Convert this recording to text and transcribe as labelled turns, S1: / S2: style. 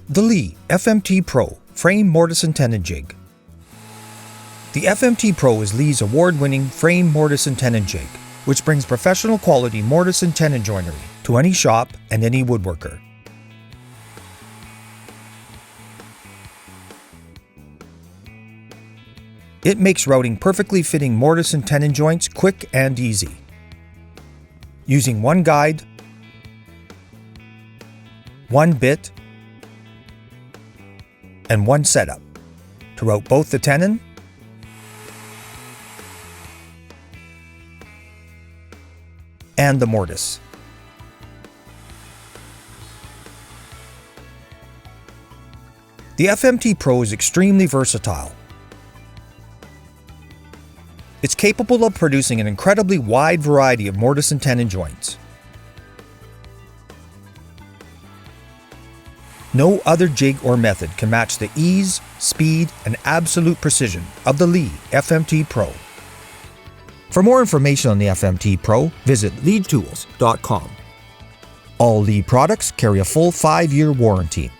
S1: The Leigh FMT Pro Frame Mortise and Tenon Jig. The FMT Pro is Leigh's award-winning frame mortise and tenon jig, which brings professional quality mortise and tenon joinery to any shop and any woodworker. It makes routing perfectly fitting mortise and tenon joints quick and easy. Using one guide, one bit, and one setup to route both the tenon and the mortise. The FMT Pro is extremely versatile. It's capable of producing an incredibly wide variety of mortise and tenon joints. No other jig or method can match the ease, speed, and absolute precision of the Leigh FMT Pro. For more information on the FMT Pro, visit leightools.com. All Leigh products carry a full 5-year warranty.